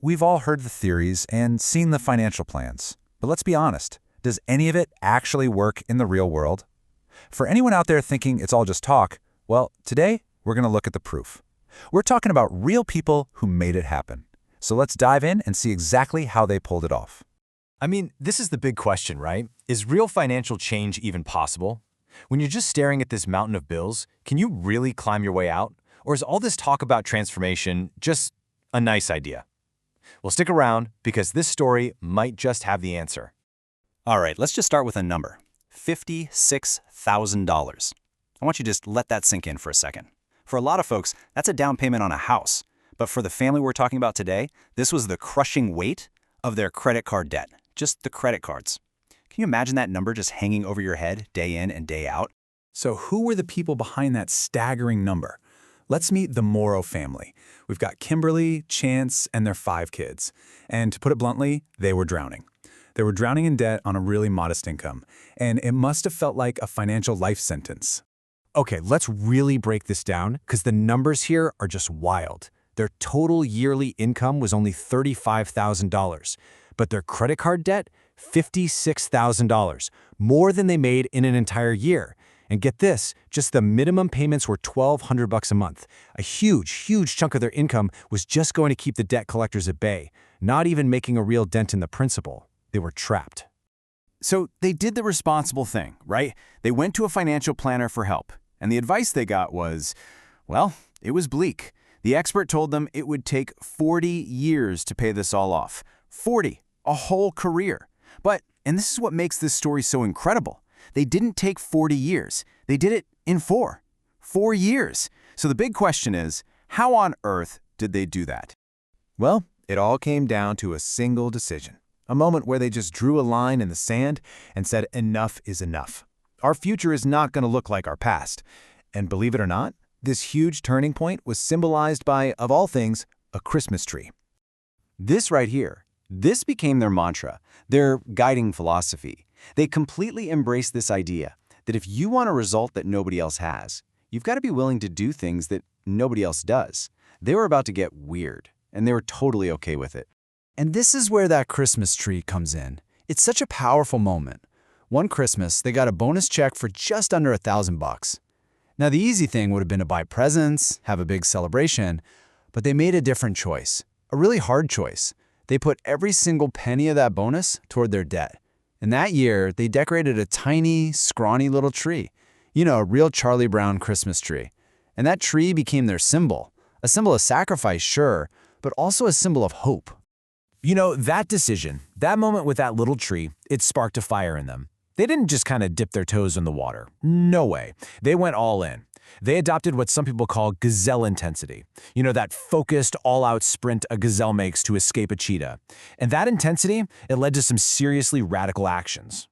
We've all heard the theories and seen the financial plans. But let's be honest, does any of it actually work in the real world? For anyone out there thinking it's all just talk, well, today we're going to look at the proof. We're talking about real people who made it happen. So let's dive in and see exactly how they pulled it off. This is the big question, right? Is real financial change even possible? When you're just staring at this mountain of bills, can you really climb your way out? Or is all this talk about transformation just a nice idea? Well, stick around because this story might just have the answer. All right, let's just start with a number. $56,000. I want you to just let that sink in for a second. For a lot of folks, that's a down payment on a house. But for the family we're talking about today, this was the crushing weight of their credit card debt. Just the credit cards. Can you imagine that number just hanging over your head day in and day out? So who were the people behind that staggering number? Let's meet the Morrow family. We've got Kimberly, Chance, and their 5 kids. And to put it bluntly, they were drowning. They were drowning in debt on a really modest income. And it must have felt like a financial life sentence. Okay, let's really break this down because the numbers here are just wild. Their total yearly income was only $35,000, but their credit card debt, $56,000, more than they made in an entire year. And get this, just the minimum payments were $1,200 a month. A huge, huge chunk of their income was just going to keep the debt collectors at bay, not even making a real dent in the principal. They were trapped. So they did the responsible thing, right? They went to a financial planner for help, and the advice they got was, well, it was bleak. The expert told them it would take 40 years to pay this all off. 40, a whole career. But, and this is what makes this story so incredible, they didn't take 40 years. They did it in 4. 4 years. So the big question is, how on earth did they do that? Well, it all came down to a single decision. A moment where they just drew a line in the sand and said, enough is enough. Our future is not going to look like our past. And believe it or not, this huge turning point was symbolized by, of all things, a Christmas tree. This right here, this became their mantra, their guiding philosophy. They completely embraced this idea that if you want a result that nobody else has, you've got to be willing to do things that nobody else does. They were about to get weird, and they were totally okay with it. And this is where that Christmas tree comes in. It's such a powerful moment. One Christmas, they got a bonus check for just under $1,000. Now, the easy thing would have been to buy presents, have a big celebration, but they made a different choice, a really hard choice. They put every single penny of that bonus toward their debt. And that year, they decorated a tiny, scrawny little tree. A real Charlie Brown Christmas tree. And that tree became their symbol. A symbol of sacrifice, sure, but also a symbol of hope. That decision, that moment with that little tree, it sparked a fire in them. They didn't just kind of dip their toes in the water. No way. They went all in. They adopted what some people call gazelle intensity. That focused, all-out sprint a gazelle makes to escape a cheetah. And that intensity, it led to some seriously radical actions.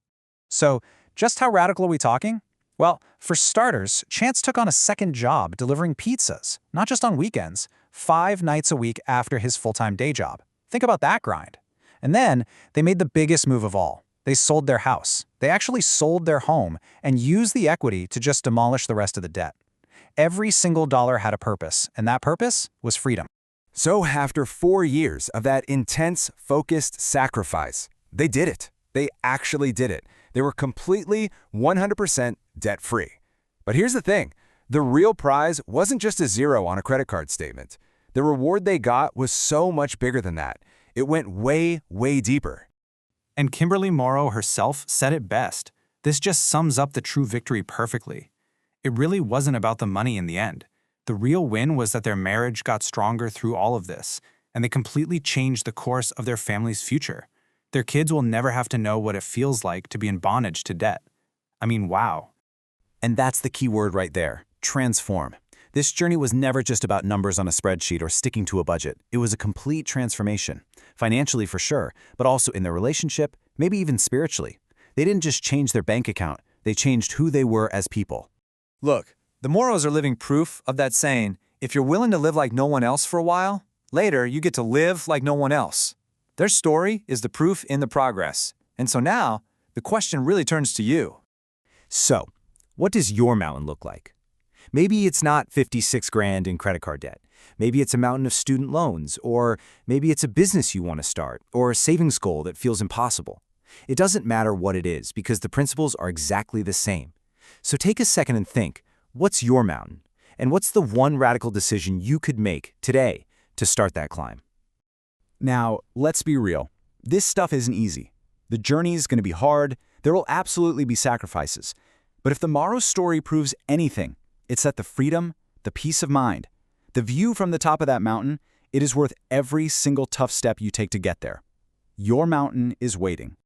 So, just how radical are we talking? Well, for starters, Chance took on a second job delivering pizzas, not just on weekends, 5 nights a week after his full-time day job. Think about that grind. And then, they made the biggest move of all. They sold their house. They actually sold their home and used the equity to just demolish the rest of the debt. Every single dollar had a purpose, and that purpose was freedom. So after 4 years of that intense, focused sacrifice, they did it. They actually did it. They were completely 100% debt-free. But here's the thing. The real prize wasn't just a 0 on a credit card statement. The reward they got was so much bigger than that. It went way, way deeper. And Kimberly Morrow herself said it best. This just sums up the true victory perfectly. It really wasn't about the money in the end. The real win was that their marriage got stronger through all of this, and they completely changed the course of their family's future. Their kids will never have to know what it feels like to be in bondage to debt. Wow. And that's the key word right there, transform. This journey was never just about numbers on a spreadsheet or sticking to a budget. It was a complete transformation, financially for sure, but also in their relationship, maybe even spiritually. They didn't just change their bank account, they changed who they were as people. Look, the Morrows are living proof of that saying, if you're willing to live like no one else for a while, later you get to live like no one else. Their story is the proof in the progress. And so now, the question really turns to you. So, what does your mountain look like? Maybe it's not 56 grand in credit card debt. Maybe it's a mountain of student loans, or maybe it's a business you want to start, or a savings goal that feels impossible. It doesn't matter what it is because the principles are exactly the same. So take a second and think, what's your mountain? And what's the one radical decision you could make today to start that climb? Now, let's be real. This stuff isn't easy. The journey is going to be hard. There will absolutely be sacrifices. But if the Morrow story proves anything, it's that the freedom, the peace of mind, the view from the top of that mountain, it is worth every single tough step you take to get there. Your mountain is waiting.